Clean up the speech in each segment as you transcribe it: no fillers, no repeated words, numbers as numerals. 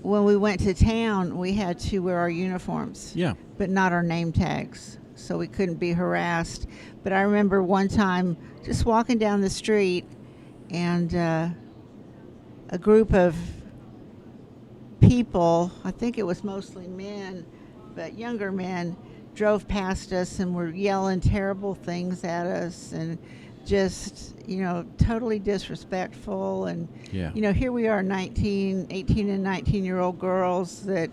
when we went to town, we had to wear our uniforms, Yeah. but not our name tags, so we couldn't be harassed. But I remember one time just walking down the street, and a group of people, I think it was mostly men, but younger men, drove past us and were yelling terrible things at us, and just, totally disrespectful. And, Yeah. here we are, 18 and 19-year-old girls that,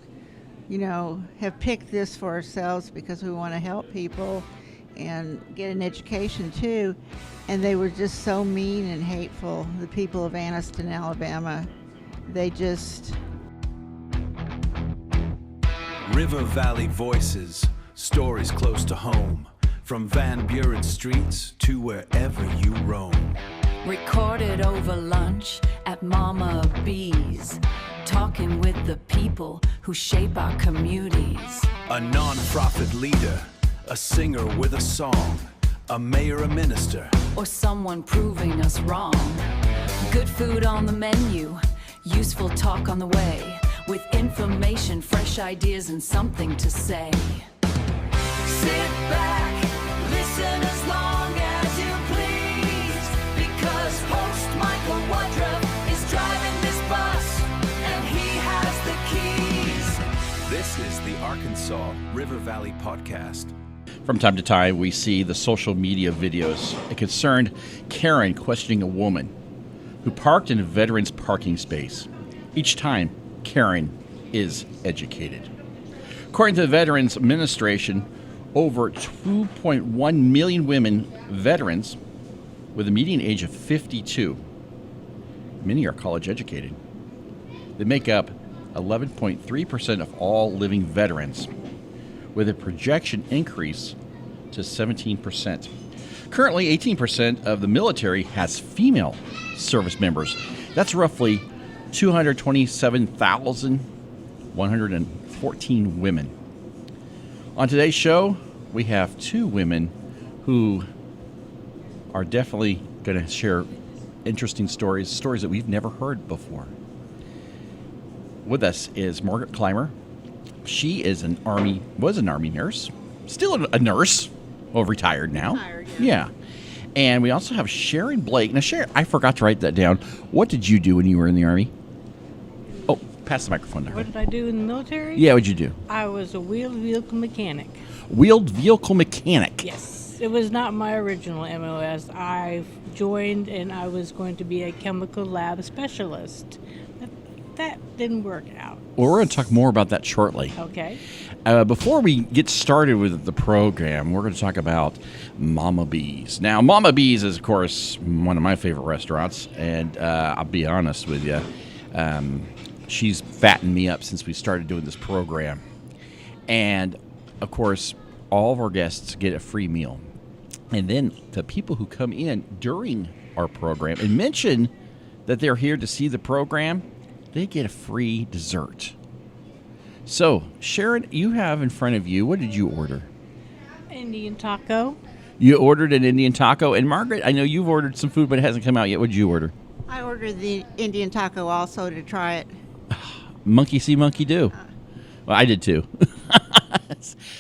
have picked this for ourselves because we want to help people and get an education too. And they were just so mean and hateful, the people of Anniston, Alabama. They just... River Valley Voices, stories close to home. From Van Buren streets to wherever you roam. Recorded over lunch at Momma B's. Talking with the people who shape our communities. A non-profit leader, a singer with a song, a mayor, a minister, Or someone proving us wrong. Good food on the menu, useful talk on the way. With information, fresh ideas, and something to say. Sit back, listen as long as you please. Because host Michael Woodruff is driving this bus, and he has the keys. This is the Arkansas River Valley Podcast. From time to time, we see the social media videos. A concerned Karen questioning a woman who parked in a veteran's parking space. Each time, Karen is educated. According to the Veterans Administration, over 2.1 million women veterans with a median age of 52. Many are college educated. They make up 11.3% of all living veterans, with a projection increase to 17%. Currently, 18% of the military has female service members. That's roughly 227,114 women. On today's show, we have two women who are definitely going to share interesting stories that we've never heard before. With us is Margaret Clymer. She is was an Army nurse, still a nurse, well, retired now. Retired, yeah. And we also have Sharon Blake. Now, Sharon, I forgot to write that down. What did you do when you were in the Army? Oh, pass the microphone to her. What did I do in the military? Yeah, what'd you do? I was a wheeled vehicle mechanic. Wheeled vehicle mechanic. Yes. It was not my original MOS. I joined and I was going to be a chemical lab specialist. That didn't work out. Well, we're going to talk more about that shortly. Okay. Before we get started with the program, we're going to talk about Momma B's. Now, Momma B's is, of course, one of my favorite restaurants, and I'll be honest with you, she's fattened me up since we started doing this program. And, of course, all of our guests get a free meal. And then the people who come in during our program and mention that they're here to see the program, they get a free dessert. So, Sharon, you have in front of you, what did you order? Indian taco. You ordered an Indian taco. And Margaret, I know you've ordered some food, but it hasn't come out yet. What did you order? I ordered the Indian taco also to try it. Monkey see, monkey do. Well, I did too.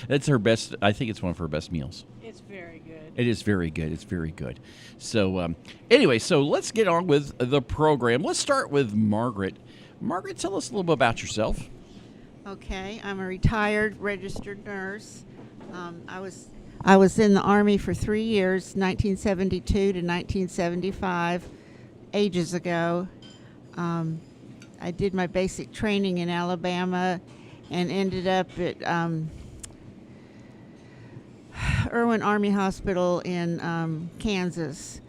That's her best. I think it's one of her best meals. It's very good. It is very good. It's very good. So, anyway, so let's get on with the program. Let's start with Margaret. Margaret, tell us a little bit about yourself. Okay, I'm a retired registered nurse. I was in the Army for 3 years, 1972 to 1975, ages ago. I did my basic training in Alabama and ended up at Irwin Army Hospital in Kansas.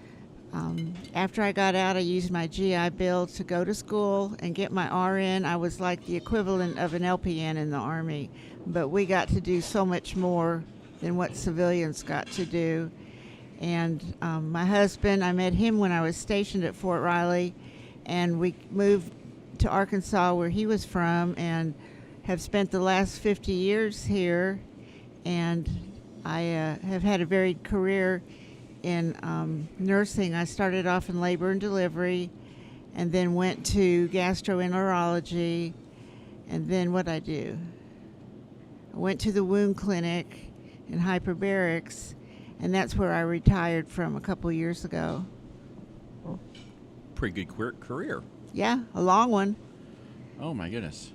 After I got out, I used my GI Bill to go to school and get my RN. I was like the equivalent of an LPN in the Army, but we got to do so much more than what civilians got to do. And my husband, I met him when I was stationed at Fort Riley, and we moved to Arkansas, where he was from, and have spent the last 50 years here. And I have had a varied career in nursing. I started off in labor and delivery, and then went to gastroenterology, And then what I do? I went to the wound clinic in hyperbarics, and that's where I retired from a couple years ago. Pretty good career. Yeah, a long one. Oh, my goodness.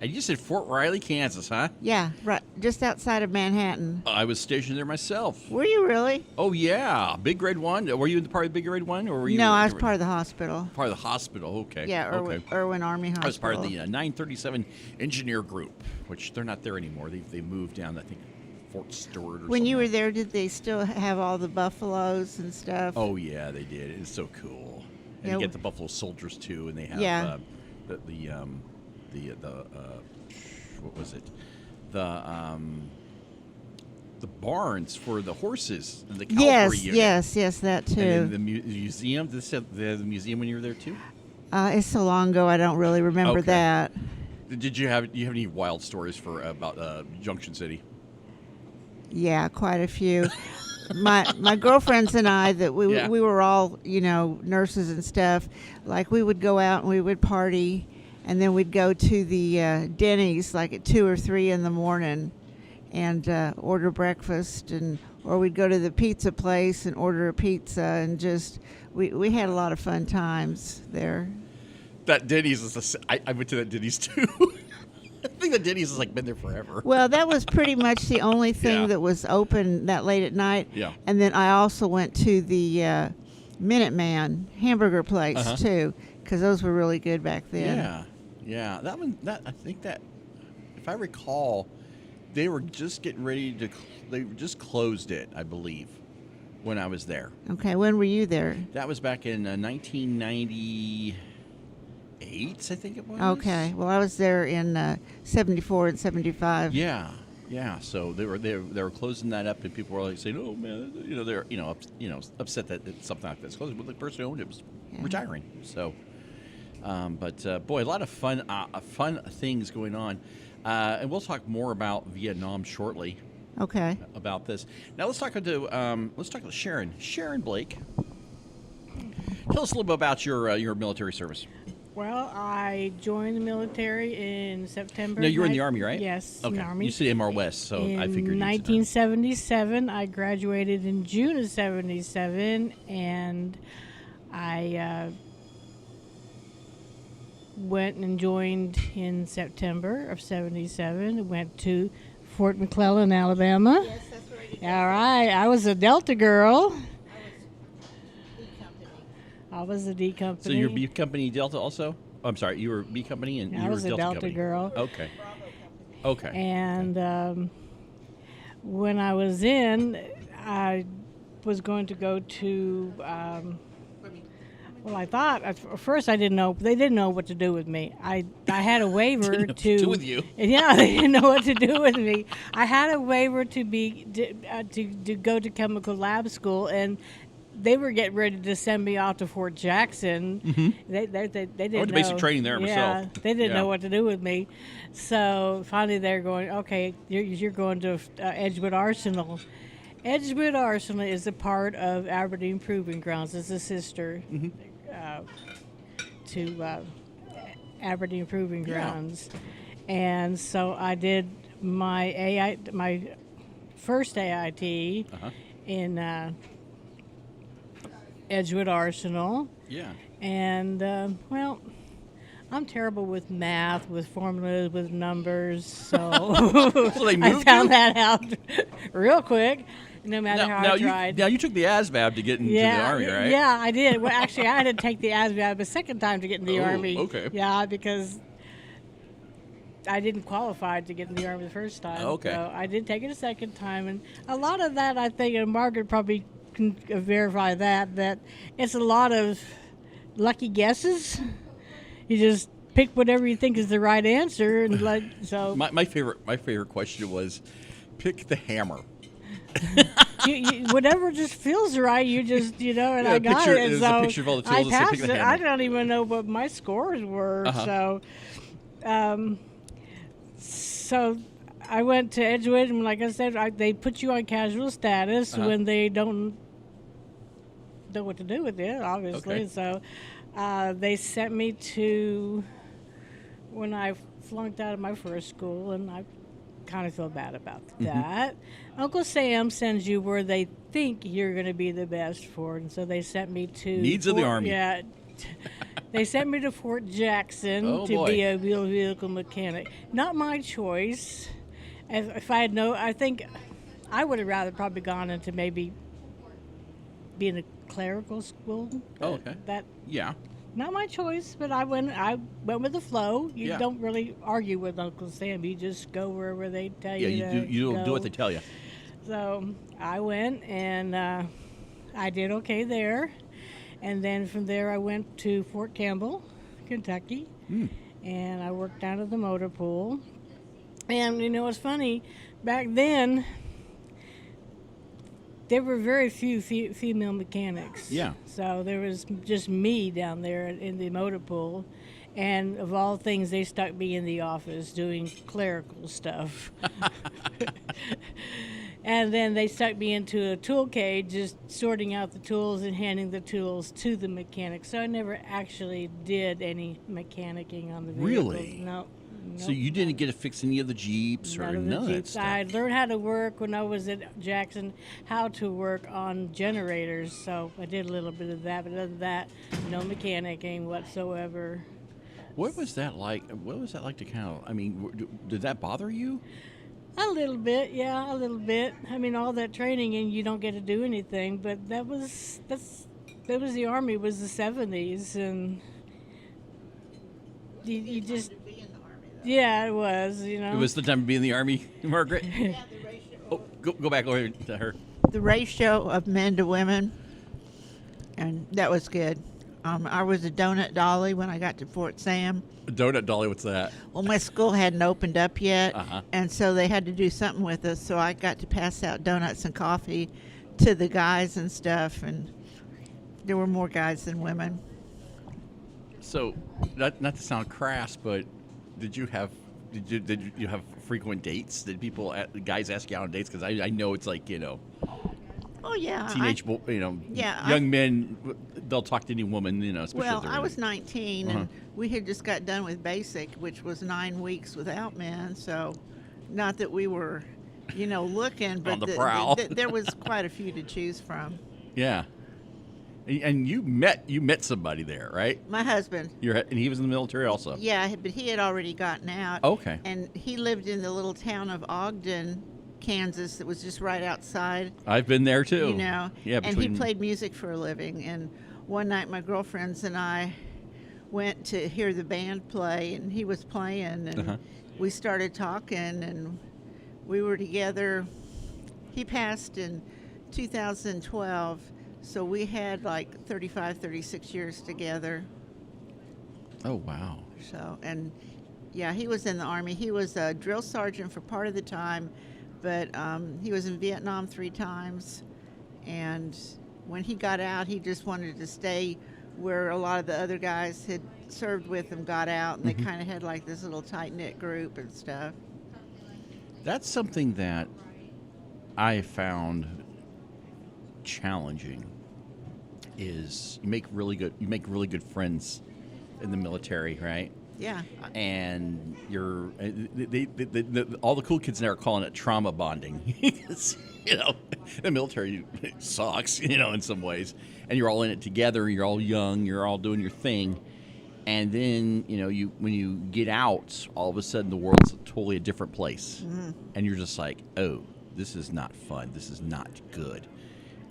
And you said Fort Riley, Kansas, huh? Yeah, right, just outside of Manhattan. I was stationed there myself. Were you really? Oh, yeah. Big Grade 1. Were you part of the Big Grade 1? Or were you? No, I was part of the hospital. Part of the hospital, okay. Yeah, Irwin Army Hospital. I was part of the 937 Engineer Group, which they're not there anymore. They moved down, I think, Fort Stewart or something. When you were there, did they still have all the buffaloes and stuff? Oh, yeah, they did. It's so cool. And Yeah. you get the Buffalo Soldiers, too, and they have what was it? The barns for the horses and the cavalry unit. Yes, that too. And then the museum. The museum when you were there too. It's so long ago, I don't really remember Okay. that. Did you have any wild stories about Junction City? Yeah, quite a few. My girlfriends and I, that we Yeah. we were all nurses and stuff. Like we would go out and we would party, and then we'd go to the Denny's like at 2 or 3 in the morning, and order breakfast, or we'd go to the pizza place and order a pizza, and just we had a lot of fun times there. That Denny's is. I went to that Denny's too. I think that Denny's has been there forever. Well, that was pretty much the only thing Yeah. that was open that late at night. Yeah. And then I also went to the Minuteman hamburger place Uh-huh. too, because those were really good back then. Yeah. That one. I think that, if I recall, they were just getting ready to. They just closed it, I believe, when I was there. Okay, when were you there? That was back in 1998, I think it was. Okay, well I was there in 74 and 75. Yeah. So they were closing that up, and people were saying, "Oh man," they're upset that something like that's closing. But the person who owned it was retiring. So, but boy, a lot of fun things going on, and we'll talk more about Vietnam shortly. Okay. About this. Now let's talk to Sharon. Sharon Blake. Tell us a little bit about your military service. Well, I joined the military in September. No, you were in the Army, right? Yes, Okay. in the Army. You said MR West, so I figured. In 1977, I graduated in June of 77, and I went and joined in September of 77. Went to Fort McClellan, Alabama. Yes, that's where you All right, I was a Delta girl. I was a D company. So you're B Company Delta also? I'm sorry, you were B Company and I you were was a Delta Delta Company. girl. Okay. And when I was in, I was going to go to. Well, I thought at first I didn't know. They didn't know what to do with me. I had a waiver Didn't know what to do with you. Yeah, they didn't know what to do with me. I had a waiver to go to chemical lab school, and they were getting ready to send me off to Fort Jackson. Mm-hmm. They didn't know. I went to basic training there yeah, myself. they didn't Yeah. know what to do with me. So finally they're going, okay, you're going to Edgewood Arsenal. Edgewood Arsenal is a part of Aberdeen Proving Grounds. It's a sister to Aberdeen Proving Grounds. And so I did my first AIT in Edgewood Arsenal. Yeah. And, well, I'm terrible with math, with formulas, with numbers, so, So they I moved found you? that out real quick, no matter how I tried. Now you took the ASVAB to get into the Army, right? Yeah, I did. Well, actually, I had to take the ASVAB a second time to get in the Oh, Army. okay. Yeah, because I didn't qualify to get in the Army the first time. Okay. So I did take it a second time, and a lot of that, I think, and Margaret probably can verify that it's a lot of lucky guesses. You just pick whatever you think is the right answer, and so. My favorite question was, pick the hammer. you, whatever just feels right, you just and Yeah, I got picture- it. And there's a so picture of all the I tools that say pick passed the it. hammer. I don't even know what my scores were. So I went to Edgewood, and like I said, they put you on casual status when they don't know what to do with it, obviously. Okay. So they sent me to when I flunked out of my first school, and I kind of feel bad about that. Uncle Sam sends you where they think you're going to be the best for it, and so they sent me to Needs of the Army. Yeah, they sent me to Fort Jackson Oh, to boy. be a wheel vehicle mechanic. Not my choice. If I had I think I would have rather probably gone into maybe being a clerical school. Oh, okay. That Yeah. not my choice, but I went with the flow. You Yeah. don't really argue with Uncle Sam. You just go wherever they tell you. Yeah, to you go. do what they tell you. So I went, and I did okay there. And then from there, I went to Fort Campbell, Kentucky, and I worked down at the motor pool. And it's funny, back then there were very few female mechanics. Yeah. So there was just me down there in the motor pool. And of all things, they stuck me in the office doing clerical stuff. And then they stuck me into a tool cage, just sorting out the tools and handing the tools to the mechanic. So I never actually did any mechanicking on the vehicle. Really? No. So you didn't get to fix any of the Jeeps or None of none the of that Jeeps. stuff? I learned how to work when I was at Jackson, how to work on generators. So I did a little bit of that, but other than that, no mechanicking whatsoever. What was that like? What was that like to kind of? I mean, did that bother you? A little bit, yeah, a little bit. I mean, all that training and you don't get to do anything, but that was the Army, was the 70s, and you just, yeah, it was, It was the time to be in the Army, Margaret. Oh, go back over to her. The ratio of men to women, and that was good. I was a donut dolly when I got to Fort Sam. Donut Dolly, what's that? Well, my school hadn't opened up yet, Uh-huh. and so they had to do something with us. So I got to pass out donuts and coffee to the guys and stuff, and there were more guys than women. So, not to sound crass, but did you have frequent dates? Did guys ask you out on dates? Because I know it's like Oh yeah, teenage Yeah, young men, they'll talk to any woman, especially Well, if they're I in was it. 19, and we had just got done with basic, which was 9 weeks without men. So, not that we were, looking, but On the prowl. there was quite a few to choose from. Yeah. And you met somebody there, right? My husband, And he was in the military also. yeah, but he had already gotten out. Okay. And he lived in the little town of Ogden, Kansas, that was just right outside. I've been there too. Yeah, and he between- played music for a living. And one night, my girlfriends and I went to hear the band play, and he was playing, and we started talking, and we were together. He passed in 2012, so we had like 35, 36 years together. Oh wow. So, and yeah, he was in the Army. He was a drill sergeant for part of the time, but he was in Vietnam 3 times. And when he got out, he just wanted to stay where a lot of the other guys had served with him got out, and they kind of had like this little tight-knit group and stuff. That's something that I found challenging. Is you make really good friends in the military, right? Yeah. And all the cool kids now are calling it trauma bonding. The military sucks, in some ways, and you're all in it together. You're all young. You're all doing your thing, and then when you get out, all of a sudden the world's totally a different place, and you're just like, oh, this is not fun. This is not good.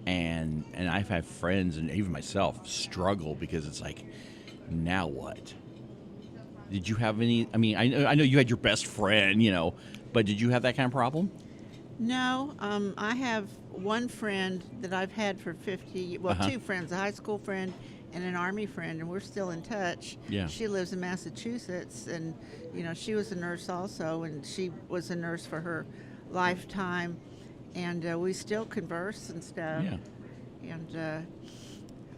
And I've had friends and even myself struggle because it's like, now what? Did you have any? I mean, I know you had your best friend, but did you have that kind of problem? No, I have one friend that I've had for 50, 2 friends, a high school friend and an Army friend, and we're still in touch. Yeah. She lives in Massachusetts, and, she was a nurse also, and she was a nurse for her lifetime, and we still converse and stuff. Yeah. And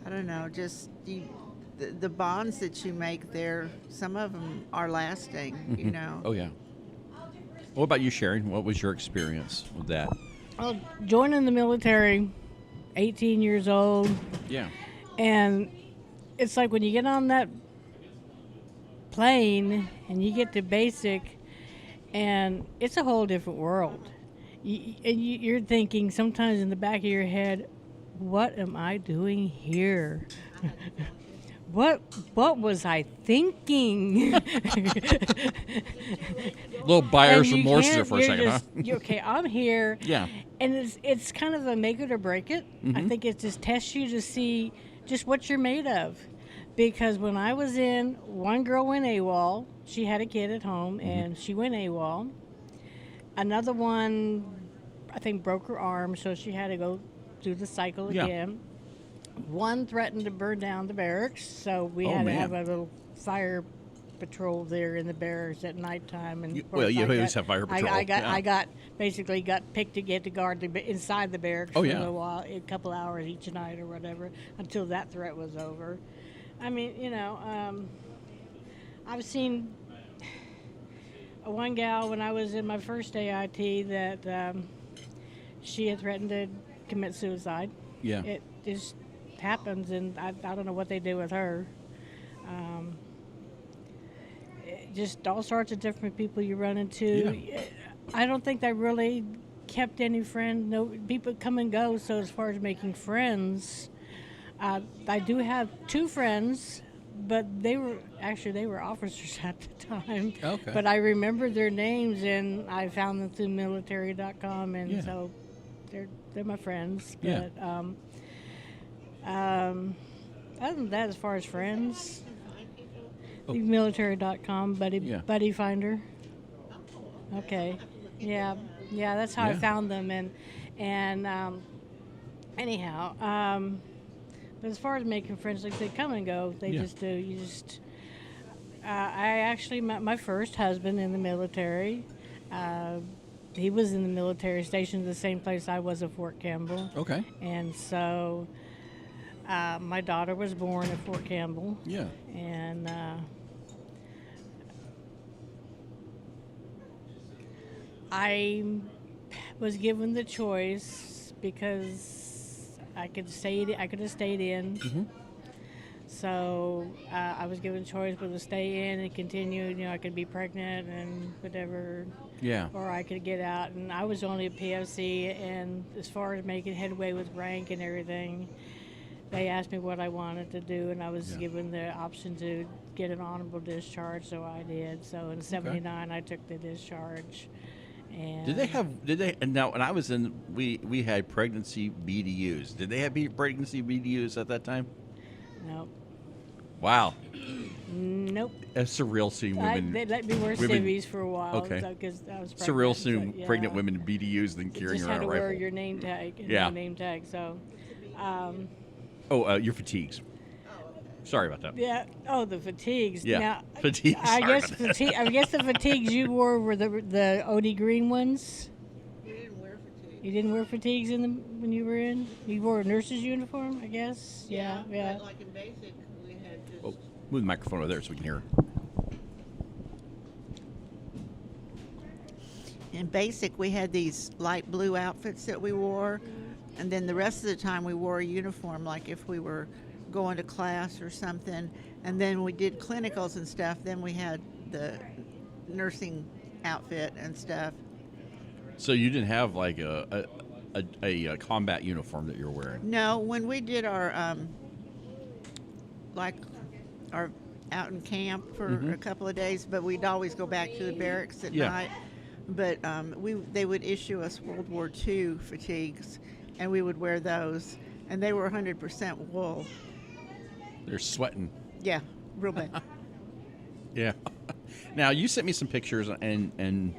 I don't know, just the bonds that you make there, some of them are lasting, Oh yeah. What about you, Sharon? What was your experience with that? Well, joining the military, 18 years old, Yeah. And it's like when you get on that bus, you know, and the military sucks. You know, the military sucks. You know, in some ways, and you're all in it together. You're all young. You're all doing your thing. And then you when you get out, all of a sudden the world's a totally a different place. And you're just like, oh, this is not fun. This is not good. and it's like when you get on that plane and you get to basic, and it's a whole different world. You're thinking sometimes in the back of your head, what am I doing here? What was I thinking? A little buyer's remorse there for a second, huh? Okay, I'm here. Yeah. And it's kind of a make it or break it. I think it just tests you to see just what you're made of. Because when I was in, one girl went AWOL. She had a kid at home, and she went AWOL. Another one, I think, broke her arm, so she had to go through the cycle again. One threatened to burn down the barracks, so we had to have a little fire patrol there in the barracks at nighttime. And You always have fire patrol. I got picked to get to guard inside the barracks for a little while, a couple hours each night or whatever, until that threat was over. I mean, I've seen one gal when I was in my first AIT that she had threatened to commit suicide. Yeah. It just happens, and I don't know what they do with her. Just all sorts of different people you run into. Yeah. I don't think I really kept any friends. No, people come and go. So as far as making friends, I do have 2 friends, but they were officers at the time. Okay. But I remember their names, and I found them through military.com, and so they're my friends. Yeah. But other than that, as far as friends, military.com, buddy finder. Okay. Yeah, that's how I found them, and anyhow, but as far as making friends, like they come and go, they just do. You just, I actually met my first husband in the military. He was in the military station, the same place I was at Fort Campbell. Okay. And so, my daughter was born at Fort Campbell. Yeah. And I was given the choice because I could have stayed in. Mm-hmm. So I was given choice whether to stay in and continue. I could be pregnant and whatever. Yeah. Or I could get out. And I was only a POC, and as far as making headway with rank and everything, they asked me what I wanted to do, and I was given the option to get an honorable discharge, so I did. So in '79, I took the discharge. And now when I was in, we had pregnancy BDUs. Did they have pregnancy BDUs at that time? Nope. Wow. Nope. It's surreal seeing women. They let me wear civvies for a while. Okay. Because I was pregnant. Surreal seeing pregnant women in BDUs than carrying around a rifle. You just had to wear your name tag. Name tag. So. Your fatigues. Sorry about that. Yeah. Oh, the fatigues. Yeah. Now, fatigues. I guess the fatigues you wore were the OD green ones. We didn't wear fatigues. You didn't wear fatigues when you were in? You wore a nurse's uniform, I guess? Yeah. But like in basic, we had just... Move the microphone over there so we can hear her. In basic, we had these light blue outfits that we wore, and then the rest of the time we wore a uniform, like if we were going to class or something. And then we did clinicals and stuff, then we had the nursing outfit and stuff. So you didn't have like a combat uniform that you were wearing? No, when we did our out in camp for a couple of days, but we'd always go back to the barracks at night. But they would issue us World War II fatigues, and we would wear those, and they were 100% wool. They're sweating. Yeah, real bad. Yeah. Now you sent me some pictures, and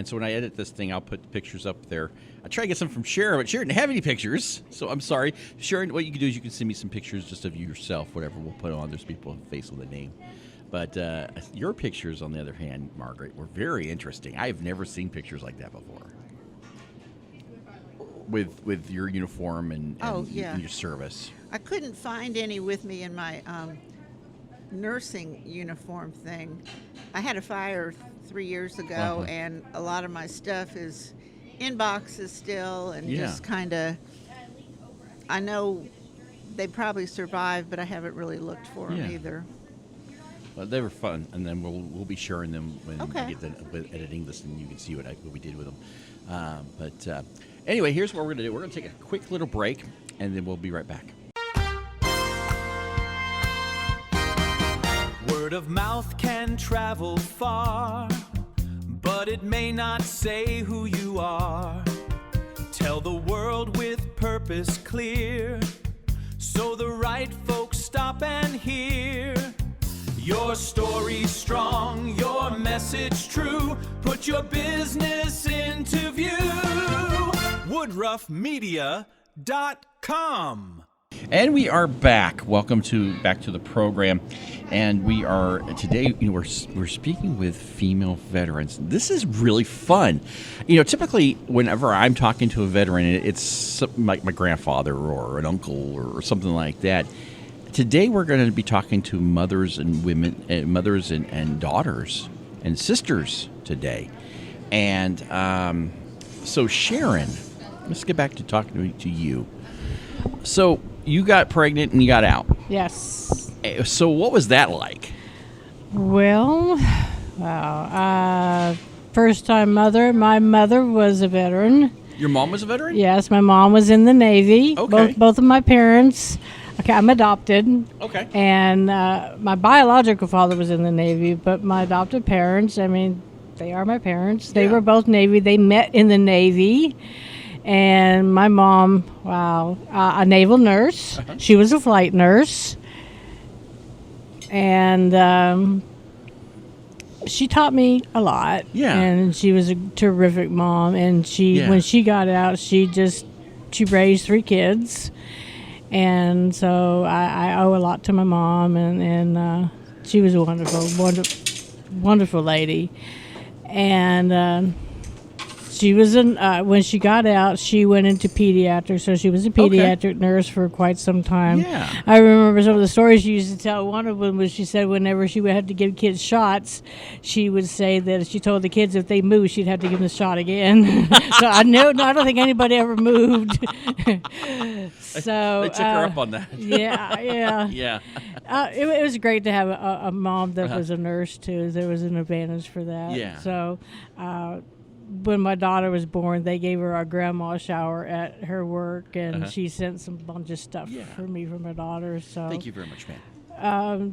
so when I edit this thing, I'll put the pictures up there. I try to get some from Sharon, but Sharon didn't have any pictures, so I'm sorry. Sharon, what you can do is you can send me some pictures just of you yourself, whatever we'll put on. There's people with a face with a name. But your pictures, on the other hand, Margaret, were very interesting. I have never seen pictures like that before. With your uniform and your service. I couldn't find any with me in my nursing uniform thing. I had a fire 3 years ago, and a lot of my stuff is in boxes still, and just kind of, I know they probably survived, but I haven't really looked for them either. But they were fun, and then we'll be sharing them when Okay. we get with editing this, and you can see what we did with them. But anyway, here's what we're going to do. We're going to take a quick little break, and then we'll be right back. Word of mouth can travel far, but it may not say who you are. Tell the world with purpose clear, so the right folks stop and hear. Your story strong, your message true. Put your business into view. WoodruffMedia.com. And we are back. Welcome back to the program. And we are today. We're speaking with female veterans. This is really fun. Typically, whenever I'm talking to a veteran, it's like my grandfather or an uncle or something like that. Today, we're going to be talking to mothers and women, mothers and daughters and sisters today. And so, Sharon, let's get back to talking to you. So, you got pregnant and you got out. Yes. So, what was that like? Well, wow. First-time mother. My mother was a veteran. Your mom was a veteran? Yes, my mom was in the Navy. Okay. Both of my parents. Okay, I'm adopted. Okay. And my biological father was in the Navy, but my adopted parents, they are my parents. They were both Navy. They met in the Navy. And my mom, a naval nurse. Uh-huh. She was a flight nurse. And she taught me a lot. Yeah. And she was a terrific mom. And when she got out, she raised 3 kids. And so I owe a lot to my mom, and she was a wonderful lady. And she was when she got out, she went into pediatrics, so she was a pediatric nurse for quite some time. Yeah. I remember some of the stories she used to tell. One of them was she said whenever she would have to give kids shots, she would say that she told the kids if they moved, she'd have to give them the shot again. So I don't think anybody ever moved. So They took her up on that. Yeah. Yeah. It was great to have a mom that was a nurse too. There was an advantage for that. Yeah. So when my daughter was born, they gave her a grandma shower at her work, and she sent some bunch of stuff for me for my daughter. So Thank you very much, man.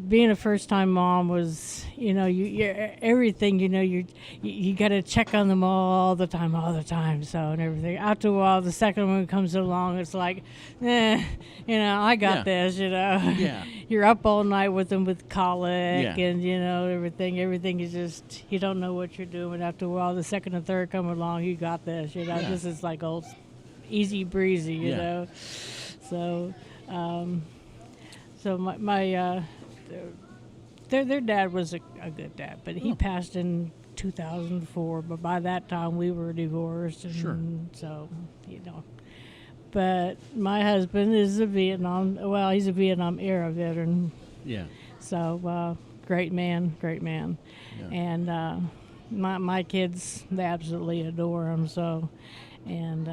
being a first-time mom was, everything, you got to check on them all the time, so, and everything. After a while, the second one comes along, it's like, I got this, Yeah. You're up all night with them with colic, Yeah. and, everything is just, you don't know what you're doing. After a while, the second and third come along, you got this, this is like old easy breezy, you know. So, so their dad was a good dad, but he passed in 2004. But by that time, we were divorced, and so But my husband is he's a Vietnam era veteran. Yeah. So great man, Yeah. and my kids, they absolutely adore him. So, and.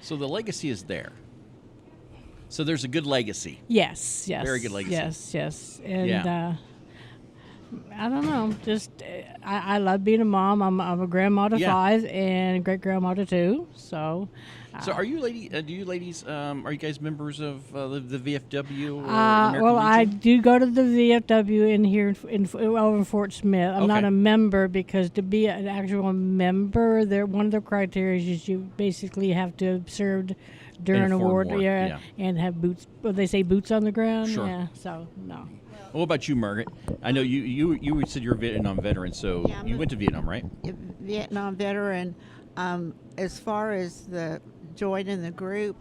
So the legacy is there. So there's a good legacy. Yes. Very good legacy. Yes. And I don't know. Just I love being a mom. I'm a grandma to 5 and a great grandma to 2. So. So are you do you ladies? Are you guys members of the VFW? Or the American well, I Legion? do go to the VFW in here over in Fort Smith. I'm not Okay. a member because to be an actual member, one of the criteria is you basically have to have served during a war, and have boots. Well, they say boots on the ground. Sure. Yeah. So no. What about you, Margaret? I know you said you're a Vietnam veteran, so Yeah, I'm you a- went to Vietnam, right? Vietnam veteran. As far as the joining the group,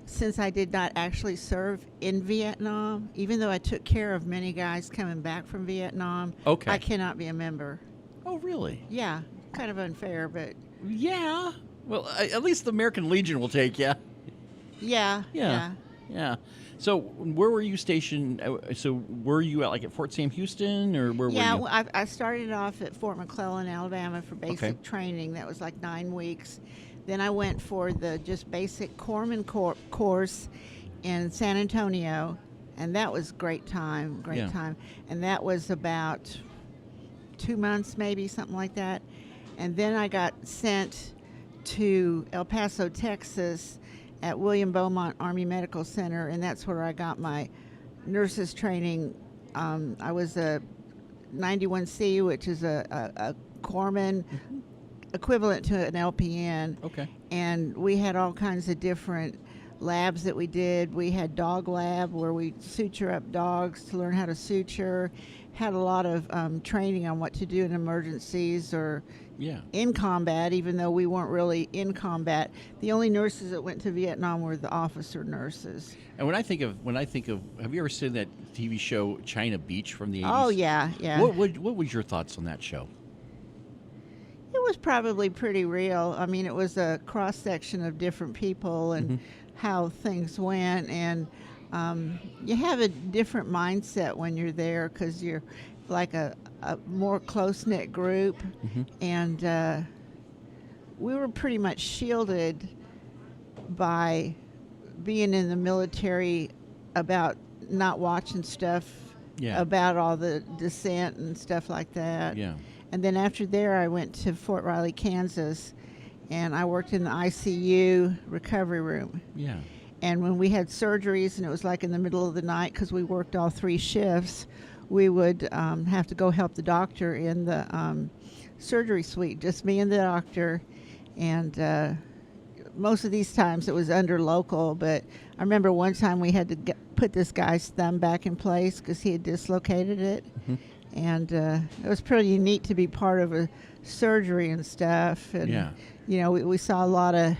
since I did not actually serve in Vietnam, even though I took care of many guys coming back from Vietnam, Okay. I cannot be a member. Oh, really? Yeah, kind of unfair, but Yeah. Well, at least the American Legion will take you. yeah. Yeah. So where were you stationed? So were you at Fort Sam Houston, or where were you? Well, I started off at Fort McClellan, Alabama for basic training. That was like 9 weeks. Then I went for the just basic corpsman course in San Antonio, and that was great time, Yeah. time. And that was about 2 months, maybe something like that. And then I got sent to El Paso, Texas, at William Beaumont Army Medical Center, and that's where I got my nurses training. I was a 91C, which is a corpsman equivalent to an LPN. Okay. And we had all kinds of different labs that we did. We had dog lab where we suture up dogs to learn how to suture. Had a lot of training on what to do in emergencies or Yeah. in combat, even though we weren't really in combat. The only nurses that went to Vietnam were the officer nurses. And when I think of, have you ever seen that TV show China Beach from the 80s? Oh, yeah. What was your thoughts on that show? It was probably pretty real. I mean, it was a cross-section of different people and how things went. And you have a different mindset when you're there because you're like a more close-knit group. And we were pretty much shielded by being in the military about not watching stuff about all the dissent and stuff like that. Yeah. And then after there, I went to Fort Riley, Kansas, and I worked in the ICU recovery room. Yeah. And when we had surgeries, and it was like in the middle of the night because we worked all 3 shifts, we would have to go help the doctor in the surgery suite, just me and the doctor. And most of these times it was under local, but I remember one time we had to put this guy's thumb back in place because he had dislocated it. And it was pretty neat to be part of a surgery and stuff. And, you know, we saw a lot of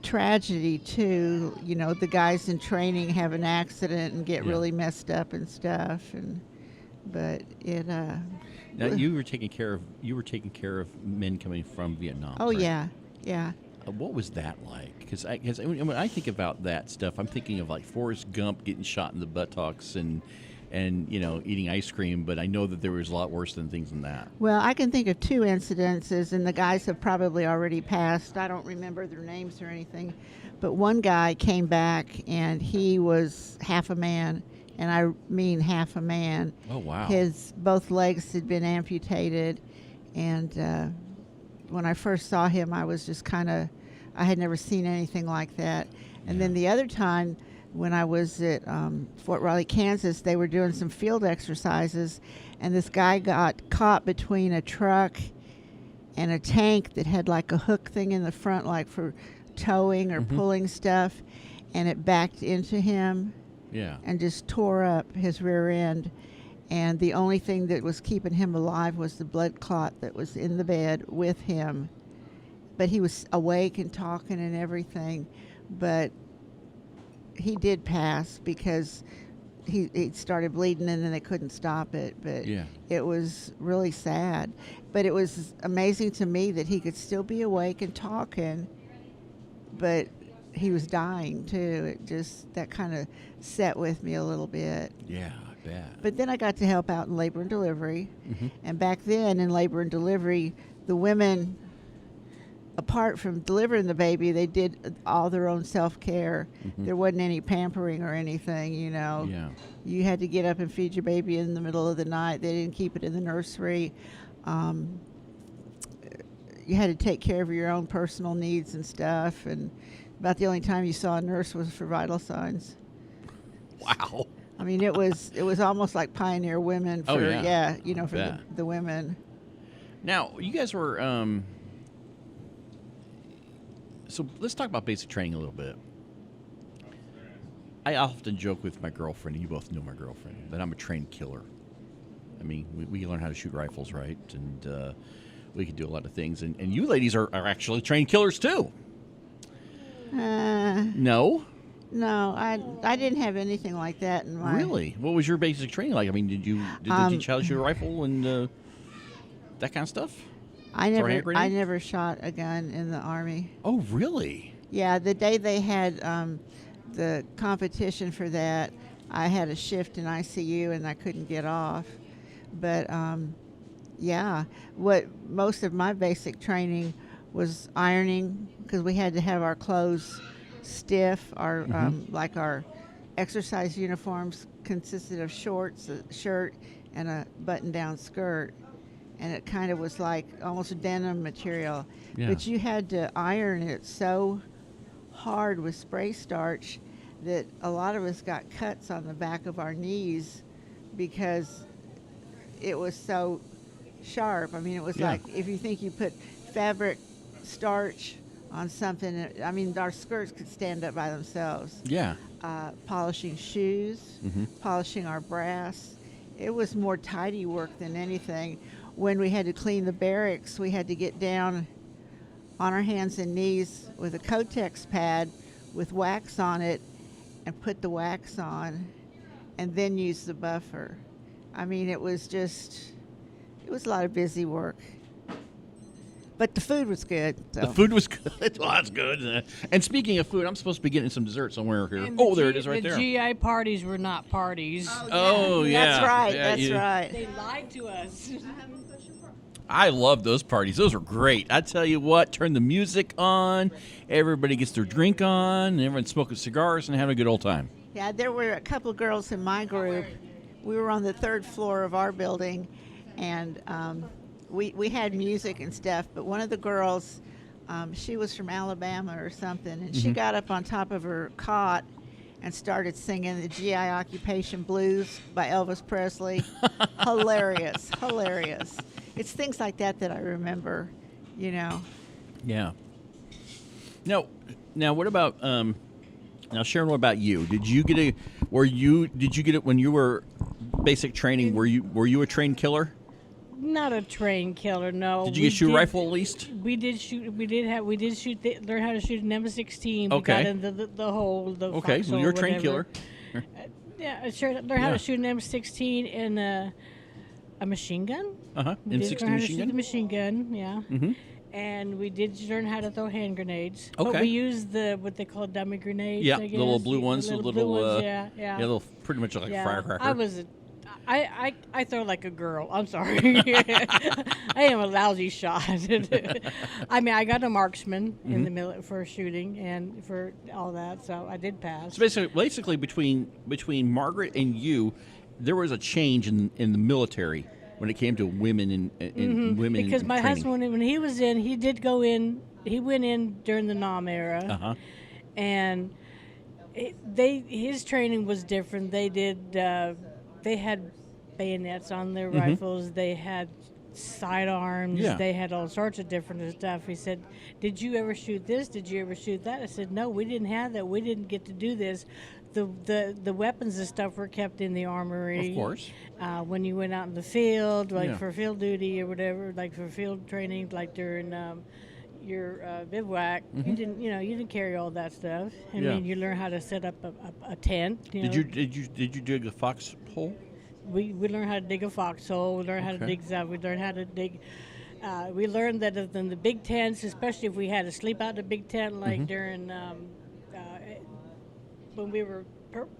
tragedy, too. You know, the guys in training have an accident and get really messed up and stuff. But it... Now, you were taking care of men coming from Vietnam. Oh, right? yeah. What was that like? Because when I think about that stuff, I'm thinking of like Forrest Gump getting shot in the buttocks and you know, eating ice cream, but I know that there was a lot worse than things than that. Well, I can think of 2 incidences, and the guys have probably already passed. I don't remember their names or anything, but one guy came back, and he was half a man, and I mean half a man. Oh, wow. His both legs had been amputated, and when I first saw him, I was just I had never seen anything like that. And then the other time, when I was at Fort Riley, Kansas, they were doing some field exercises, and this guy got caught between a truck and a tank that had like a hook thing in the front, like for towing or pulling stuff, and it backed into him and just tore up his rear end. And the only thing that was keeping him alive was the blood clot that was in the bed with him. But he was awake and talking and everything, but he did pass because he started bleeding and then they couldn't stop it. But it was really sad. But it was amazing to me that he could still be awake and talking, but he was dying too. It just, that kind of set with me a little bit. Yeah, I bet. But then I got to help out in labor and delivery. And back then in labor and delivery, the women, apart from delivering the baby, they did all their own self-care. There wasn't any pampering or anything, you know. Yeah. You had to get up and feed your baby in the middle of the night. They didn't keep it in the nursery. You had to take care of your own personal needs and stuff. And about the only time you saw a nurse was for vital signs. Wow. I mean, it was almost like pioneer women for, for the women. Now, you guys were... So let's talk about basic training a little bit. I often joke with my girlfriend, and you both know my girlfriend, that I'm a trained killer. I mean, we learn how to shoot rifles, right? And we can do a lot of things. And you ladies are actually trained killers, too. No? No, I didn't have anything like that in my... Really? What was your basic training like? I mean, did they teach how to shoot a rifle and that kind of stuff? I never shot a gun in the Army. Oh, really? Yeah, the day they had the competition for that, I had a shift in ICU and I couldn't get off. But what most of my basic training was ironing, because we had to have our clothes stiff, our like our exercise uniforms consisted of shorts, a shirt, and a button-down skirt. And it kind of was like almost denim material. Yeah. But you had to iron it so hard with spray starch that a lot of us got cuts on the back of our knees because it was so sharp. I mean, it was Yeah. like if you think you put fabric starch on something, I mean, our skirts could stand up by themselves. Yeah. Polishing shoes, polishing our brass. It was more tidy work than anything. When we had to clean the barracks, we had to get down on our hands and knees with a Kotex pad with wax on it and put the wax on and then use the buffer. I mean, it was a lot of busy work. But the food was good. So. The food was good. Well, that's good. And speaking of food, I'm supposed to be getting some dessert somewhere here. And Oh, there it is right there. The GI parties were not parties. Oh, yeah. That's right. Yeah, that's right. They lied to us. I love those parties. Those were great. I tell you what, turn the music on, everybody gets their drink on, and everyone's smoking cigars and having a good old time. Yeah, there were a couple of girls in my group. We were on the 3rd floor of our building, and we had music and stuff, but one of the girls, she was from Alabama or something, and she got up on top of her cot and started singing the GI Occupation Blues by Elvis Presley. Hilarious, hilarious. It's things like that that I remember, you know. Yeah. Now what about now Sharon, what about you? Did you get it when you were basic training? Were you a trained killer? Not a trained killer, no. Did you get shoot a rifle at least? We did shoot. Learn how to shoot an M16. We Okay. got into the hole. The Okay, foxhole, well, you're a trained whatever. killer. Yeah, sure. Learn how to shoot an M16 and a machine gun. We did M16 learn how to machine shoot gun. the machine gun. Yeah. Mm-hmm. And we did learn how to throw hand grenades. Okay. But we used what they call dummy grenades. Yeah, I the guess. little blue ones, The the little blue little ones, yeah. little pretty much like a firecracker. I throw like a girl. I'm sorry. I am a lousy shot. I mean, I got a marksman in the military for shooting and for all that, so I did pass. So basically between Margaret and you, there was a change in the military when it came to women and women. Because in my training. husband, when he was in, he did go in. He went in during the NOM era, and his training was different. They did. They had bayonets on their rifles. They had sidearms. Yeah. They had all sorts of different stuff. He said, "Did you ever shoot this? Did you ever shoot that?" I said, "No, we didn't have that. We didn't get to do this. The weapons and stuff were kept in the armory. Of course. When you went out in the field, like Yeah. for field duty or whatever, like for field training, like during your bivouac, you didn't carry all that stuff. I Yeah. mean, you learn how to set up a tent. Did you dig a foxhole? We learned how to dig a foxhole. We learned how to dig stuff. We learned how to dig. We learned that in the big tents, especially if we had to sleep out in a big tent, like during when we were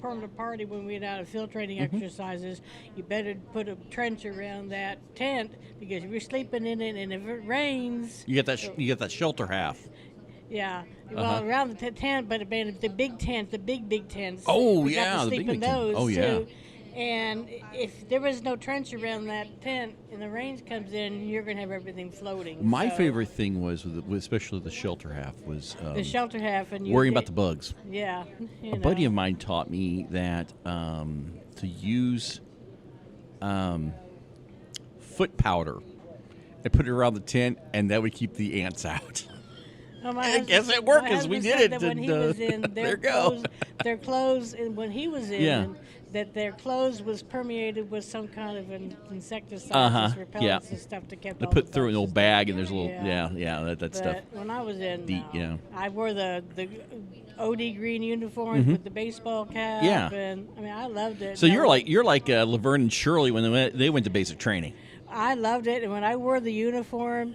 part of the party, when we went out of field training exercises, you better put a trench around that tent because if you're sleeping in it and if it rains, You get that shelter half. yeah. Well, around the tent, but the big tent, the big tents. Oh, we got yeah, to the sleep big in tent. those Oh, yeah. too. And if there was no trench around that tent and the rain comes in, you're going to have everything floating. My So, favorite thing was, especially the shelter half, was the shelter half and worrying about the bugs. Yeah. A buddy of mine taught me that to use foot powder and put it around the tent, and that would keep the ants out. Oh, I guess it worked my 'cause we husband did said it, that when and, he was in, there you go. their clothes, and when he was in, Yeah. that their clothes was permeated with some kind of an insecticide, repellents yeah. and stuff to keep They all put the through an bugs old and bag, stuff. and there's a little that But stuff. when I was in, Yeah. I wore the OD green uniforms with the baseball cap. Yeah. And I mean, I loved it. So And you're like Laverne and Shirley when they went to basic training. I loved it, and when I wore the uniform,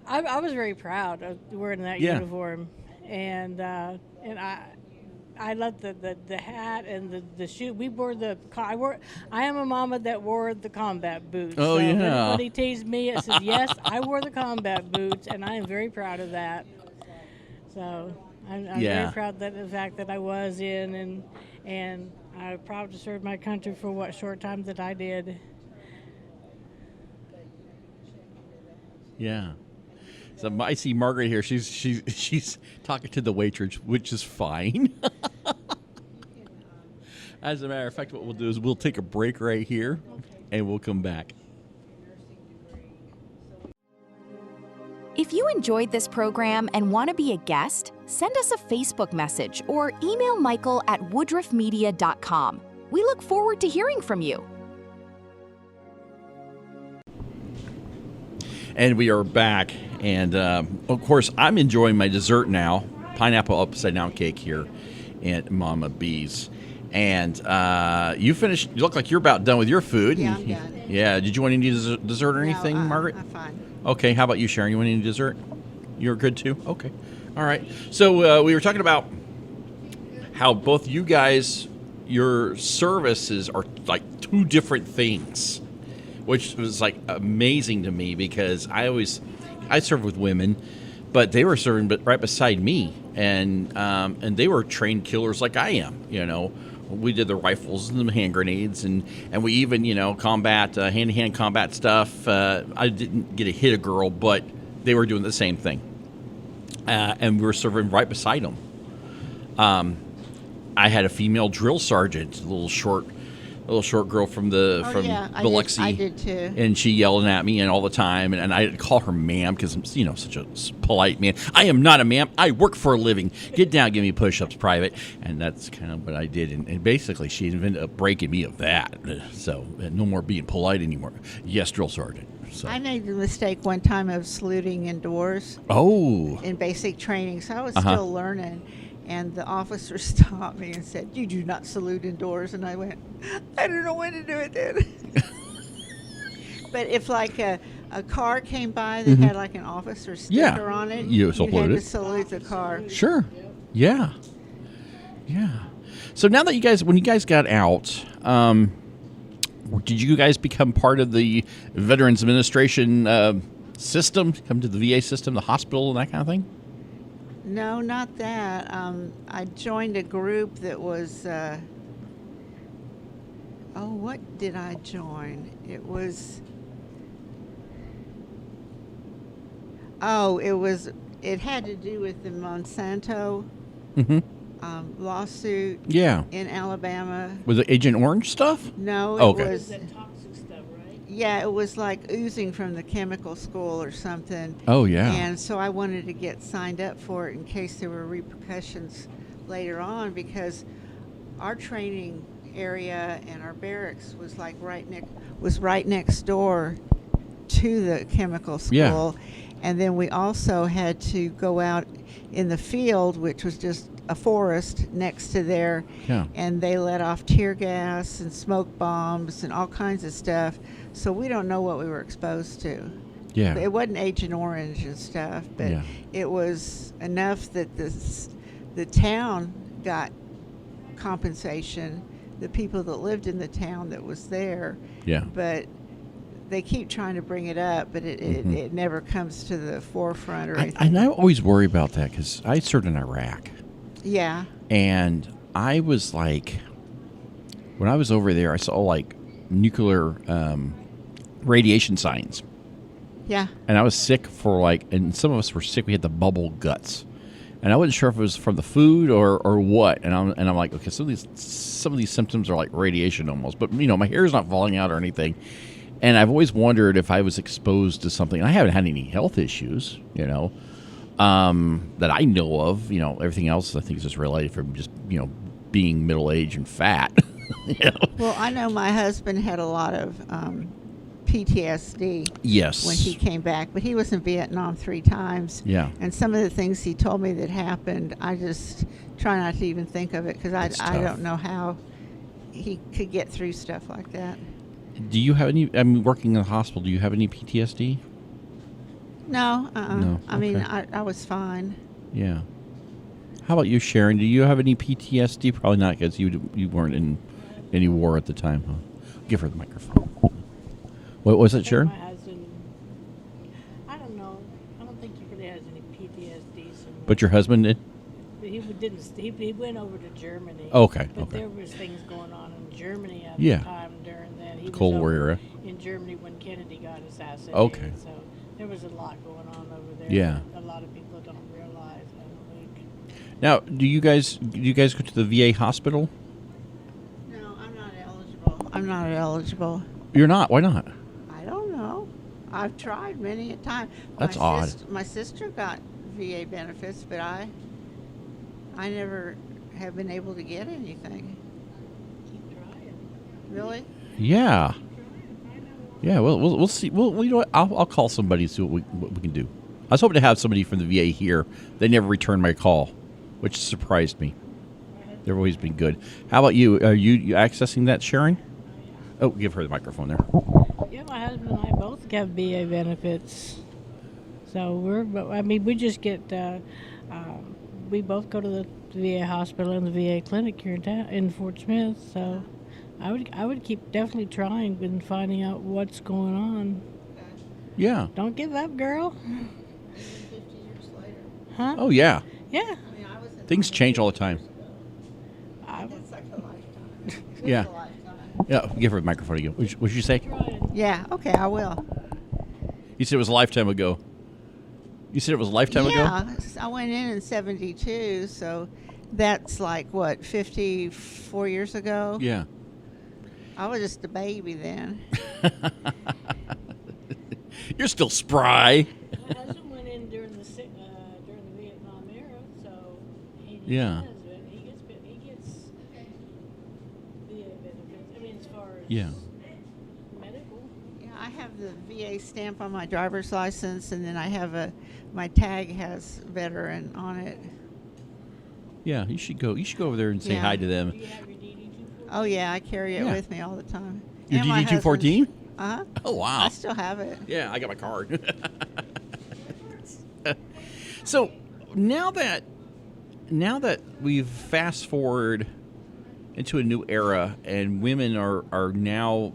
I was very proud of wearing that Yeah. uniform, and I loved the hat and the shoe. We wore I am a mama that wore the combat boots. Oh, so if yeah. anybody teased me, I said yes, I wore the combat boots, and I am very proud of that. So I'm Yeah. very proud that the fact that I was in, and I'm proud to serve my country for what short time that I did. Yeah. So I see Margaret here. She's talking to the waitress, which is fine. As a matter of fact, what we'll do is we'll take a break right here, and we'll come back. If you enjoyed this program and want to be a guest, send us a Facebook message or email Michael at woodruffmedia.com. We look forward to hearing from you. And we are back, and of course, I'm enjoying my dessert now. Pineapple upside down cake here at Momma B's. And you finished. You look like you're about done with your food. Yeah, I'm done. Yeah. Did you want any dessert or anything, No, Margaret? I'm fine. Okay. How about you, Sharon? You want any dessert? You're good too. Okay. All right. So we were talking about how both you guys, your services are like two different things, which was like amazing to me because I served with women, but they were serving right beside me, and they were trained killers like I am. You know, we did the rifles and the hand grenades, and we even combat hand-to-hand combat stuff. I didn't get to hit a girl, but they were doing the same thing, and we were serving right beside them. I had a female drill sergeant, a little short girl from Biloxi. I did too. And she yelling at me and all the time, and I'd call her ma'am because I'm such a polite man. I am not a ma'am. I work for a living. Get down, give me push-ups, private, and that's kind of what I did. And basically, she ended up breaking me of that. So no more being polite anymore. Yes, drill sergeant. So. I made the mistake one time of saluting indoors Oh. in basic training, so I was still learning. And the officer stopped me and said, "You do not salute indoors." And I went, "I don't know when to do it then." But if like a car came by that had like an officer sticker on it, You had salute to it. salute the car. Sure. Yeah. Yeah. So now that when you guys got out, did you guys become part of the Veterans Administration system? Come to the VA system, the hospital, and that kind of thing? No, not that. I joined a group that was, what did I join? It had to do with the Monsanto lawsuit in Alabama. Was it Agent Orange stuff? No, Okay. it was. Yeah, it was like oozing from the chemical school or something. Oh, yeah. And so I wanted to get signed up for it in case there were repercussions later on, because our training area and our barracks was like right next door to the chemical school. Yeah. And then we also had to go out in the field, which was just a forest next to there. Yeah. And they let off tear gas and smoke bombs and all kinds of stuff. So we don't know what we were exposed to. Yeah. It wasn't Agent Orange and stuff, but Yeah. it was enough that the town got compensation, the people that lived in the town that was there. Yeah. But they keep trying to bring it up, but it never comes to the forefront or anything. And I always worry about that because I served in Iraq. Yeah. And I was like, when I was over there, I saw like nuclear radiation signs. Yeah. And I was sick and some of us were sick. We had the bubble guts. And I wasn't sure if it was from the food or what. And I'm like, okay, some of these symptoms are like radiation almost. But, my hair's not falling out or anything. And I've always wondered if I was exposed to something. I haven't had any health issues, that I know of. Everything else I think is just related from just, being middle-aged and fat. Well, I know my husband had a lot of PTSD. Yes. When he came back, but he was in Vietnam 3 times. Yeah. And some of the things he told me that happened, I just try not to even think of it because I don't know how he could get through stuff like that. Do you have any? Working in the hospital. Do you have any PTSD? No. No. I mean, Okay. I was fine. Yeah. How about you, Sharon? Do you have any PTSD? Probably not, because you weren't in any war at the time, huh? Give her the microphone. What was it, Sharon? My husband, I don't know. I don't think he really has any PTSD. But your husband did? didn't. He went over to Germany. Okay, But okay. there was things going on in Germany at Yeah. the time during that. He Cold was War over era. in Germany when Kennedy got assassinated. Okay. So there was a lot going on over there. Yeah. that a lot of people don't realize. I don't think. Now, do you guys go to the VA hospital? No, I'm not eligible. I'm not eligible. You're not. Why not? I don't know. I've tried many a time. That's odd. My sister got VA benefits, but I never have been able to get anything. Keep trying. Really? Yeah. Yeah. Well, we'll see. Well, you know what? I'll call somebody and see what we can do. I was hoping to have somebody from the VA here. They never returned my call, which surprised me. They've always been good. How about you? Are you accessing that, Sharon? Oh, give her the microphone there. Yeah, my husband and I both have VA benefits. So we just get, we both go to the VA hospital and the VA clinic here in Fort Smith. So I would keep definitely trying and finding out what's going on. Yeah. Don't give up, girl. 50 years later. Huh? Oh, yeah. Yeah. I mean, I was in Things change all the time. It's like a lifetime. It's Yeah. a lifetime. Yeah. Give her the microphone again. What did you say? Trying. Yeah, okay, I will. You said it was a lifetime ago. You said it was a lifetime ago? Yeah, I went in 72, so that's like, what, 54 years ago? Yeah. I was just a baby then. You're still spry. My husband went in during the Vietnam era, so he Yeah. does, but he gets VA benefits. I mean, as far as Yeah. medical. Yeah, I have the VA stamp on my driver's license, and then I have my tag has veteran on it. Yeah, you should go. You should go over there and say Yeah. hi to them. Do you have your DD-240? Oh yeah, I carry it Yeah. with me all the time. Your And my DD-214? husband's- Uh-huh. Oh, wow. I still have it. Yeah, I got my card. So now that we've fast forward into a new era and women are now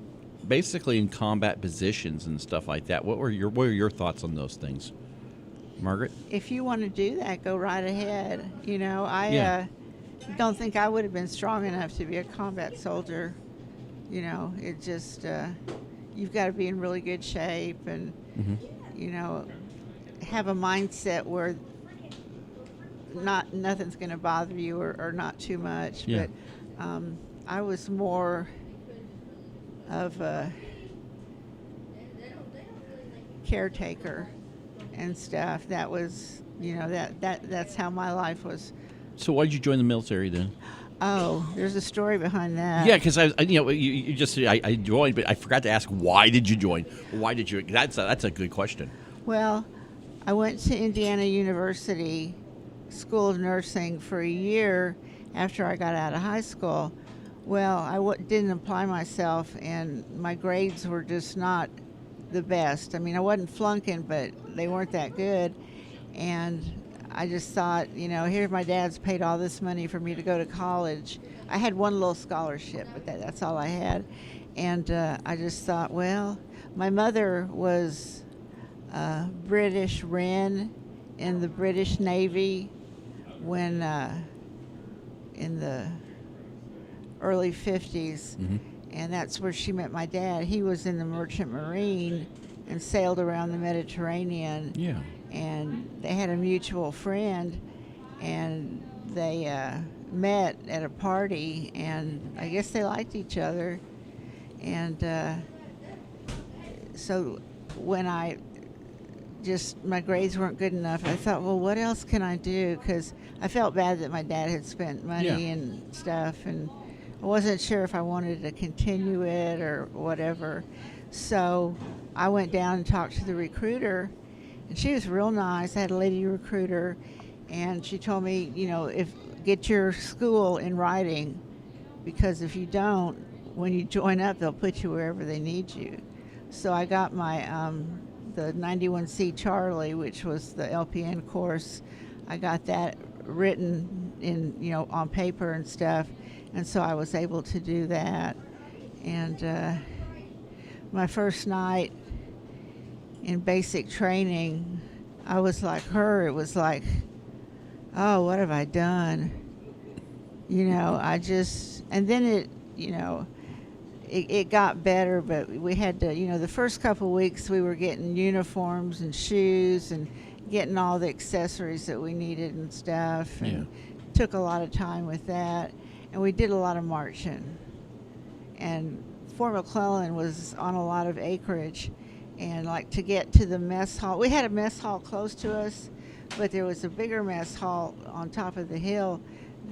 basically in combat positions and stuff like that, what are your thoughts on those things, Margaret? If you want to do that, go right ahead. You know, I Yeah. don't think I would have been strong enough to be a combat soldier. You know, it just you've got to be in really good shape and you know, have a mindset where nothing's going to bother you or not too much. Yeah. But I was more of a caretaker and stuff. That was, you know, that's how my life was. So why did you join the military then? Oh, there's a story behind that. Yeah, because you just said I joined, but I forgot to ask why did you join? Why did you? That's a good question. Well, I went to Indiana University School of Nursing for a year after I got out of high school. Well, I didn't apply myself, and my grades were just not the best. I mean, I wasn't flunking, but they weren't that good. And I just thought, you know, here my dad's paid all this money for me to go to college. I had one little scholarship, but that's all I had. And I just thought, well, my mother was British Wren in the British Navy when in the early 50s. And that's where she met my dad. He was in the Merchant Marine and sailed around the Mediterranean. Yeah. And they had a mutual friend, and they met at a party, and I guess they liked each other. And so when my grades weren't good enough, I thought, well, what else can I do? Because I felt bad that my dad had spent money and stuff, and I wasn't sure if I wanted to continue it or whatever. So I went down and talked to the recruiter, and she was real nice. I had a lady recruiter, and she told me, you know, get your school in writing, because if you don't, when you join up, they'll put you wherever they need you. So I got my the 91C Charlie, which was the LPN course. I got that written in, you know, on paper and stuff, and so I was able to do that. And my first night in basic training, I was like her. It was like, oh, what have I done? And then it got better, but we had to, the first couple of weeks we were getting uniforms and shoes and getting all the accessories that we needed and stuff. And took a lot of time with that. And we did a lot of marching. And Fort McClellan was on a lot of acreage. And like to get to the mess hall, we had a mess hall close to us, but there was a bigger mess hall on top of the hill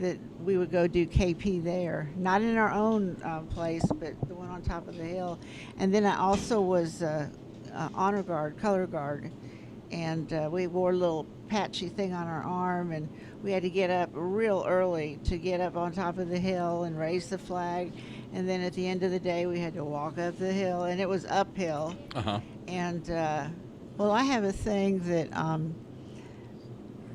that we would go do KP there. Not in our own place, but the one on top of the hill. And then I also was honor guard, color guard. And we wore a little patchy thing on our arm, and we had to get up real early to get up on top of the hill and raise the flag. And then at the end of the day, we had to walk up the hill, and it was uphill. Uh-huh. And, I have a thing that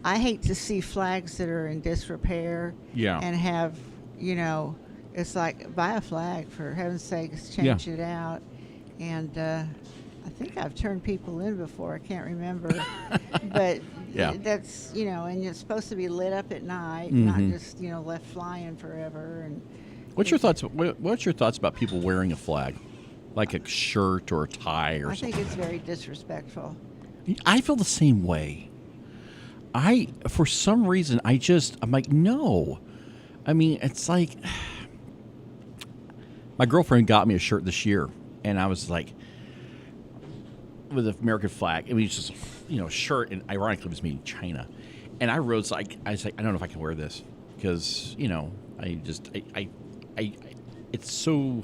I hate to see flags that are in disrepair and have, it's like, buy a flag, for heaven's sakes, change it out. And I think I've turned people in before. I can't remember. But that's, and it's supposed to be lit up at night, not just, left flying forever. And What's your thoughts about people wearing a flag? Like a shirt or a tie or something? I think it's very disrespectful. I feel the same way. For some reason, I'm like, no. I mean, it's like, my girlfriend got me a shirt this year, and I was like, with the American flag. I mean, it's just, shirt, and ironically, it was made in China. And I was like, I don't know if I can wear this, because, it's so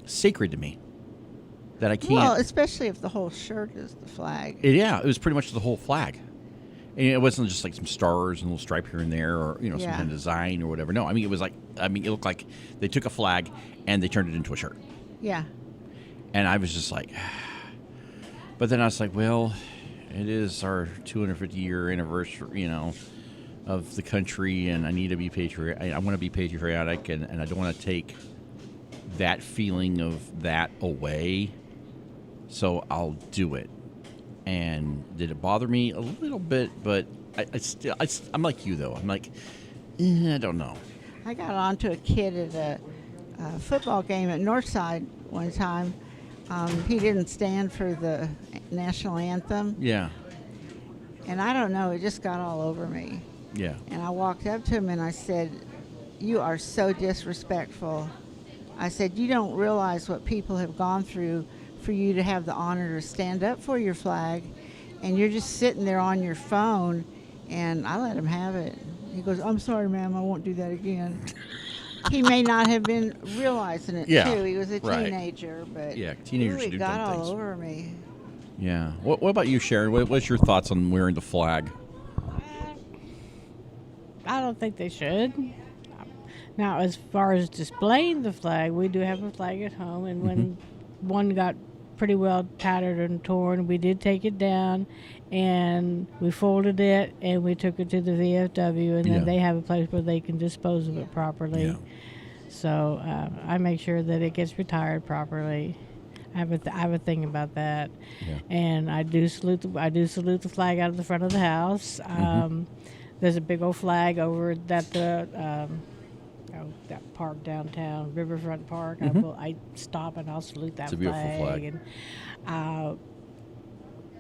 sacred to me that I can't. Well, especially if the whole shirt is the flag. It was pretty much the whole flag. And it wasn't just like some stars and a little stripe here and there, or some kind of design or whatever. No, I mean, it was like, it looked like they took a flag and they turned it into a shirt. Yeah. And I was just like, but then I was like, well, it is our 250-year anniversary, of the country, and I need to be I want to be patriotic, and I don't want to take that feeling of that away, so I'll do it. And did it bother me a little bit? But I'm like you, though. I'm like, I don't know. I got onto a kid at a football game at Northside one time. He didn't stand for the national anthem. Yeah. And I don't know, it just got all over me. Yeah. And I walked up to him and I said, "You are so disrespectful." I said, "You don't realize what people have gone through for you to have the honor to stand up for your flag, and you're just sitting there on your phone." And I let him have it. He goes, "I'm sorry, ma'am, I won't do that again." He may not have been realizing it, too. He was a teenager, but teenagers really do got dumb things. all over me. Yeah. What about you, Sharon? What's your thoughts on wearing the flag? I don't think they should. Now, as far as displaying the flag, we do have a flag at home, and when one got pretty well tattered and torn, we did take it down, and we folded it, and we took it to the VFW, and then they have a place where they can dispose of it properly. Yeah. So I make sure that it gets retired properly. I have a thing about that, and I do salute the flag out of the front of the house. There's a big old flag over at that park downtown, Riverfront Park. I stop and I'll salute that flag. It's a beautiful flag. And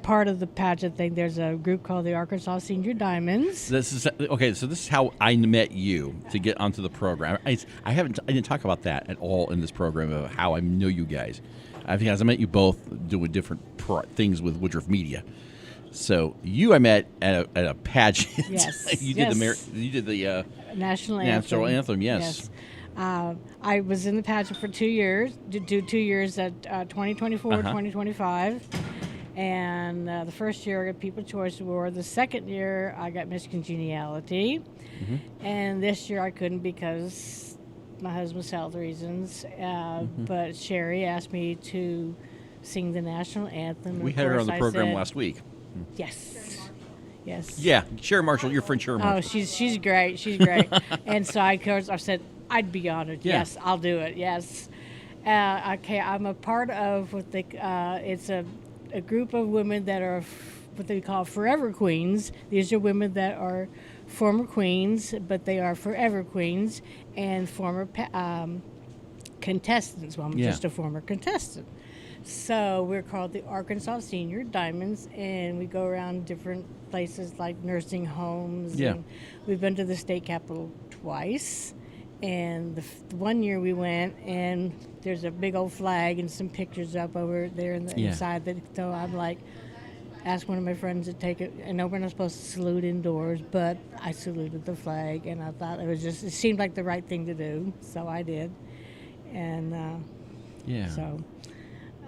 part of the pageant thing, there's a group called the Arkansas Senior Diamonds. This is how I met you to get onto the program. I didn't talk about that at all in this program of how I know you guys. I met you both doing different things with Woodruff Media. So I met at a pageant. Yes. You did the national anthem. Yes. I was in the pageant for 2 years. Did 2 years at 2024, 2025. And the first year I got People's Choice Award. The second year I got Miss Congeniality. And this year I couldn't because my husband's health reasons. But Sherry asked me to sing the national anthem. We had her on the program last week. Yes. Yeah, Sharon Marshall, your friend Sharon Marshall. Oh, she's great. She's great. And so I said, I'd be honored. Yeah. Yes, I'll do it. Yes. Okay, I'm a part of what it's a group of women that are what they call forever queens. These are women that are former queens, but they are forever queens, and former contestants. Well, I'm just a former contestant. So we're called the Arkansas Senior Diamonds, and we go around different places like nursing homes. Yeah. And we've been to the state capitol twice. And the one year we went, and there's a big old flag and some pictures up over there in the inside. So I'm like, asked one of my friends to take it. I know we're not supposed to salute indoors, but I saluted the flag, and I thought it seemed like the right thing to do, so I did. And so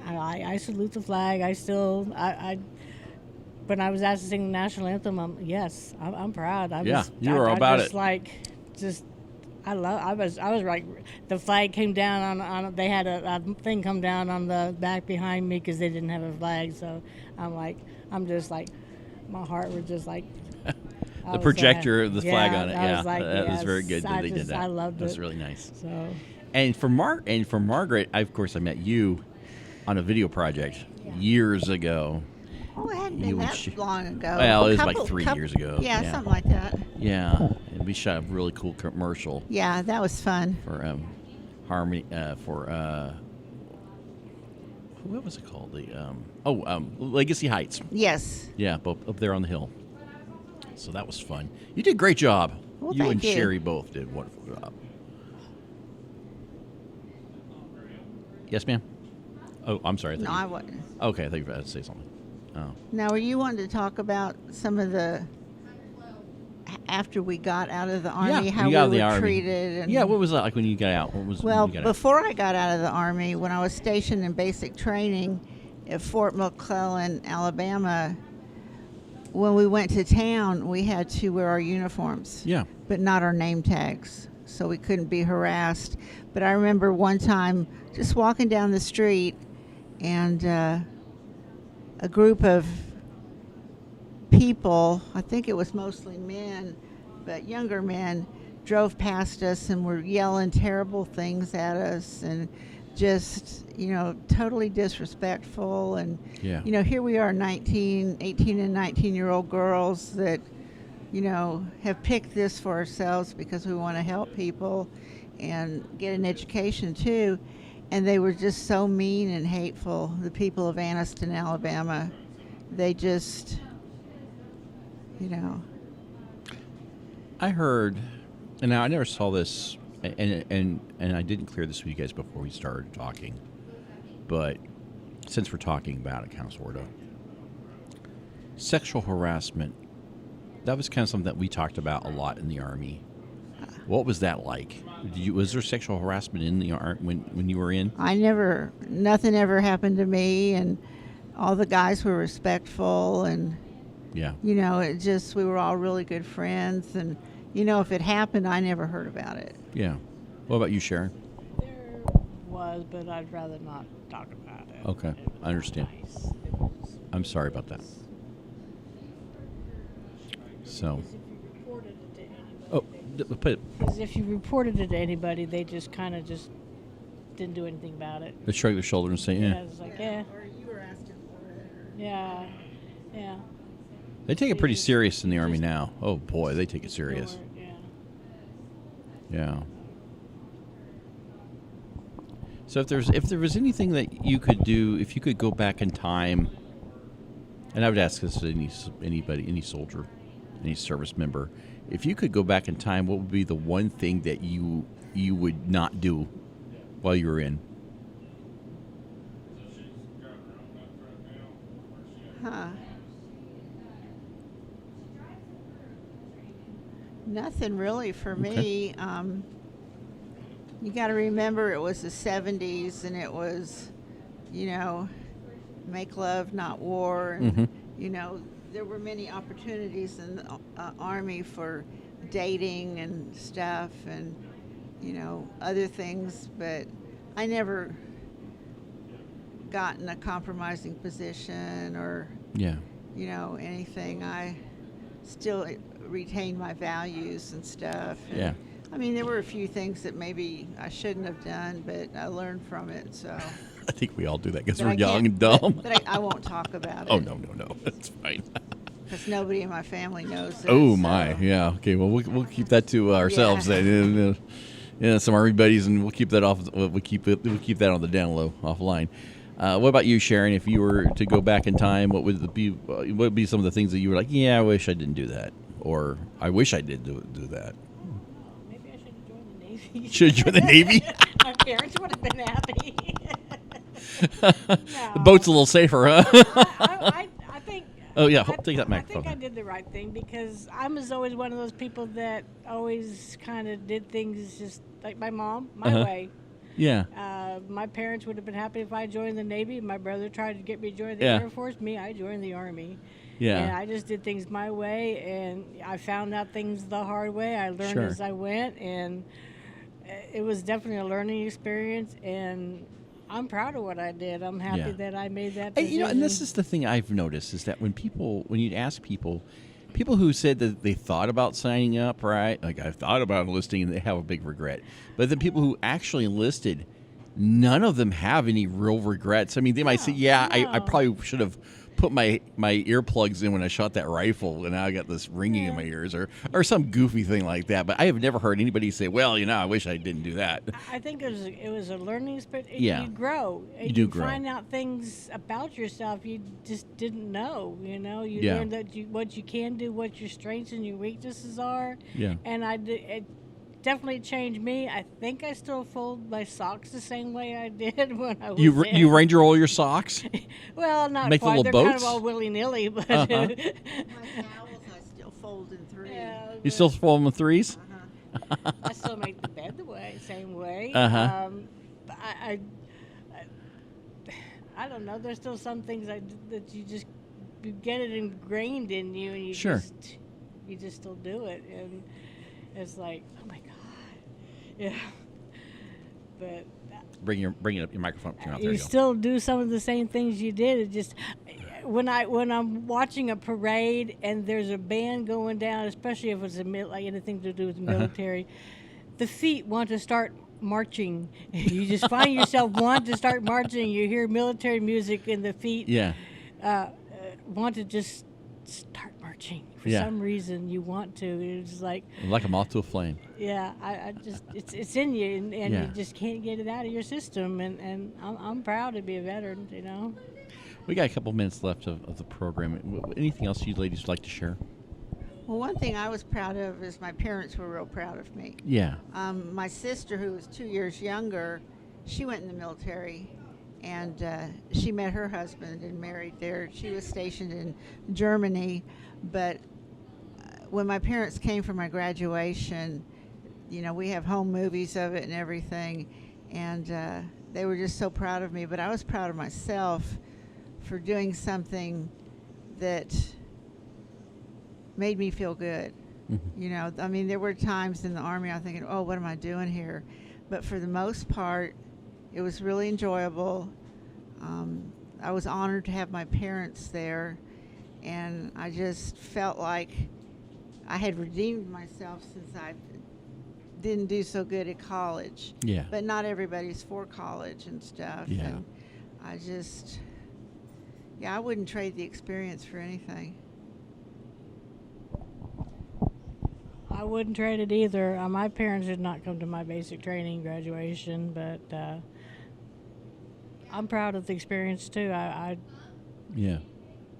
I salute the flag. When I was asked to sing the national anthem, I'm proud. You were about it. I was like, the flag came down on they had a thing come down on the back behind me because they didn't have a flag. So I'm just like, my heart was just like. The projector, the flag on it. I was like, that was very good that they did that. I loved it. That's really nice. So. And for Margaret, I met you on a video project years ago. Oh, it hadn't been that long ago. Well, it was like 3 years ago. Yeah, something like that. Yeah, and we shot a really cool commercial. Yeah, that was fun. For Harmony, what was it called? Legacy Heights. Yes. Yeah, up there on the hill. So that was fun. You did a great job. Well, you and thank you. Sherry both did a wonderful job. Yes, ma'am? Oh, I'm sorry. No, I wasn't. Okay, I thought you were about to say something. Oh. Now, were you wanting to talk about some of the after we got out of the Army, how we were treated? And what was that like when you got out? Before I got out of the Army, when I was stationed in basic training at Fort McClellan, Alabama, when we went to town, we had to wear our uniforms, but not our name tags, so we couldn't be harassed. But I remember one time just walking down the street, and a group of people, I think it was mostly men, but younger men, drove past us and were yelling terrible things at us and just, totally disrespectful. And, here we are 18 and 19-year-old girls that, have picked this for ourselves because we want to help people and get an education too. And they were just so mean and hateful, the people of Anniston, Alabama. They just, I heard, and now I never saw this, and I didn't clear this with you guys before we started talking, but since we're talking about it, kind of, sort of, sexual harassment, that was kind of something that we talked about a lot in the Army. What was that like? Was there sexual harassment in the Army when you were in? Nothing ever happened to me, and all the guys were respectful, and it just, we were all really good friends, and if it happened, I never heard about it. Yeah. What about you, Sharon? There was, but I'd rather not talk about it. Okay, I understand. I'm sorry about that. So. Because if you reported it to anybody, they just kind of just didn't do anything about it. They shrug their shoulder and say, Yeah, it's like, yeah. Or you were asking for it. Yeah. They take it pretty serious in the Army now. Oh, boy, they take it serious. Yeah. So if there was anything that you could do, if you could go back in time, and I would ask this to anybody, any soldier, any service member, if you could go back in time, what would be the one thing that you would not do while you were in? Nothing really for me. You got to remember it was the 70s, and it was, make love, not war. And, there were many opportunities in the Army for dating and stuff and, other things. But I never got in a compromising position or, anything. I still retain my values and stuff. And, I mean, there were a few things that maybe I shouldn't have done, but I learned from it, so. I think we all do that because we're young and dumb. But I won't talk about it. Oh, no. That's fine. because nobody in my family knows this. Oh my, yeah. Okay, well we'll keep that to ourselves. Yeah. Then. Some Army buddies, and we'll keep that off. We'll keep that on the down low, offline. What about you, Sharon? If you were to go back in time, what would be some of the things that you were like, yeah, I wish I didn't do that, or I wish I did do that? Maybe I should have joined the Navy. Should you join the Navy? My parents would have been happy. The boat's a little safer, huh? I think. Oh yeah, take that microphone. I think I did the right thing because I was always one of those people that always kind of did things just like my mom, my way. Yeah. My parents would have been happy if I joined the Navy. My brother tried to get me to join the Air Force. I joined the Army. Yeah. And I just did things my way, and I found out things the hard way. I learned as I went, and it was definitely a learning experience, and I'm proud of what I did. I'm happy that I made that decision. And this is the thing I've noticed is that when you ask people who said that they thought about signing up, right? Like, I've thought about enlisting, and they have a big regret. But the people who actually enlisted, none of them have any real regrets. I mean, they might say, I probably should have put my earplugs in when I shot that rifle, and now I got this ringing in my ears, or some goofy thing like that. But I have never heard anybody say, well, I wish I didn't do that. I think it was a learning experience. Yeah. You grow. You grow. Find out things about yourself you just didn't know. You learn that what you can do, what your strengths and your weaknesses are. Yeah. And it definitely changed me. I think I still fold my socks the same way I did when I was You Ranger roll your socks? Well, not Make quite. little They're boats? kind of all willy-nilly, but My towels I still fold in three. You still fold them in threes? I still make the bed same way. Uh-huh. But I don't know. There's still some things that you just you get it ingrained in you, and you just still do it, and it's like, oh my god, yeah. But Bring it up your microphone. There you still do some of the same things you did. It just when I'm watching a parade and there's a band going down, especially if it's like anything to do with the military, the feet want to start marching. You just find yourself want to start marching. You hear military music and the feet want to just start marching. For some reason, you want to. It's like a moth to a flame. Yeah, I just it's in you, and you just can't get it out of your system. And I'm proud to be a veteran. We got a couple minutes left of the program. Anything else you ladies would like to share? Well, one thing I was proud of is my parents were real proud of me. Yeah. My sister, who was 2 years younger, she went in the military, and she met her husband and married there. She was stationed in Germany, but when my parents came for my graduation, we have home movies of it and everything, and they were just so proud of me. But I was proud of myself for doing something that made me feel good. Mm-hmm. There were times in the Army I was thinking, oh, what am I doing here? But for the most part, it was really enjoyable. I was honored to have my parents there, and I just felt like I had redeemed myself since I didn't do so good at college. Yeah. But not everybody's for college and stuff. Yeah. And I just, I wouldn't trade the experience for anything. I wouldn't trade it either. My parents did not come to my basic training graduation, but I'm proud of the experience too.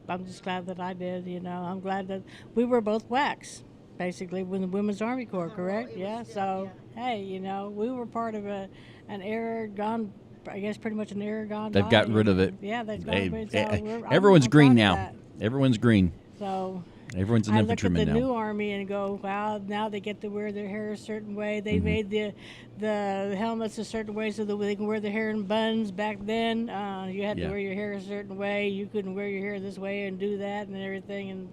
I'm just glad that I did. I'm glad that we were both WACs, basically, with the Women's Army Corps, correct? Hey, we were part of an era gone. I guess pretty much an era gone. They've gotten rid of it. Yeah, they've gotten rid of it. Everyone's green now. Everyone's green. So everyone's an infantryman now. I look at the new Army and go, wow, now they get to wear their hair a certain way. They made the helmets a certain way so that they can wear their hair in buns. Back then, you had to wear your hair a certain way. You couldn't wear your hair this way and do that and everything. And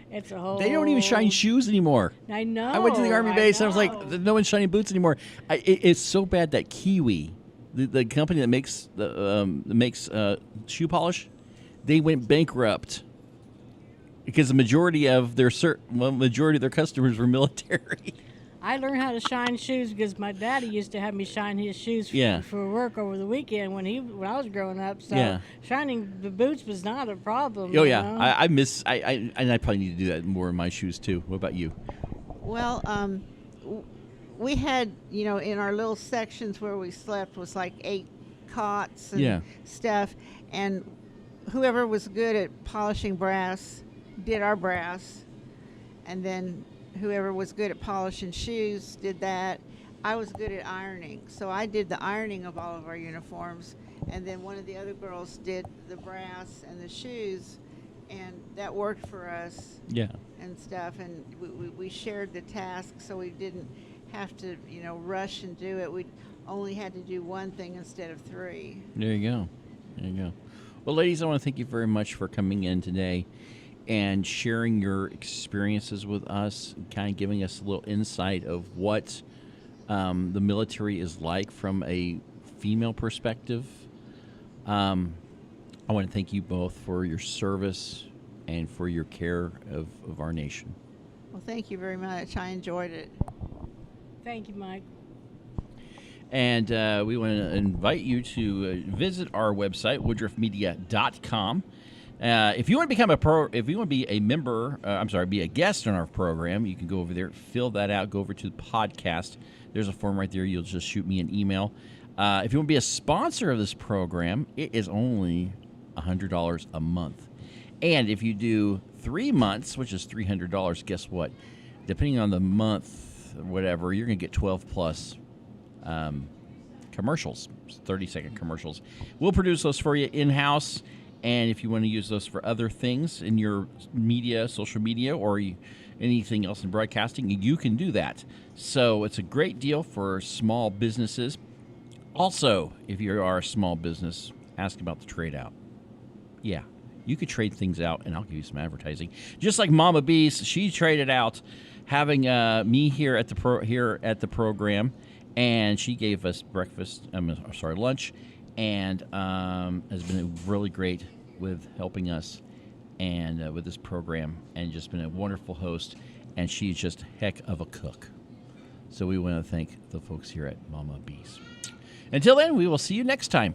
it's a whole... They don't even shine shoes anymore. I know. I went to the Army base and I was like, no one's shining boots anymore. It's so bad that Kiwi, the company that makes shoe polish, they went bankrupt because the majority of their customers were military. I learned how to shine shoes because my daddy used to have me shine his shoes for work over the weekend when I was growing up. So shining the boots was not a problem. Oh, you yeah. know? I probably need to do that more in my shoes, too. What about you? Well, we had, in our little sections where we slept was like 8 cots and stuff. And whoever was good at polishing brass did our brass. And then whoever was good at polishing shoes did that. I was good at ironing, so I did the ironing of all of our uniforms. And then one of the other girls did the brass and the shoes, and that worked for us. Yeah. And stuff. And we shared the task, so we didn't have to, rush and do it. We only had to do one thing instead of 3. There you go. There you go. Well, ladies, I want to thank you very much for coming in today and sharing your experiences with us, and kind of giving us a little insight of what the military is like from a female perspective. I want to thank you both for your service and for your care of our nation. Well, thank you very much. I enjoyed it. Thank you, Mike. And we want to invite you to visit our website, woodruffmedia.com. If you want to be a member, be a guest on our program, you can go over there, fill that out, go over to the podcast. There's a form right there. You'll just shoot me an email. If you want to be a sponsor of this program, it is only $100 a month. And if you do 3 months, which is $300, guess what? Depending on the month, or whatever, you're going to get 12 plus commercials, 30-second commercials. We'll produce those for you in-house. And if you want to use those for other things in your media, social media, or anything else in broadcasting, you can do that. So it's a great deal for small businesses. Also, if you are a small business, ask about the trade out. Yeah, you could trade things out, and I'll give you some advertising. Just like Momma B, she traded out having me here at the program, and she gave us lunch. And has been really great with helping us and with this program, and just been a wonderful host, and she's just a heck of a cook. So we want to thank the folks here at Momma B's. Until then, we will see you next time.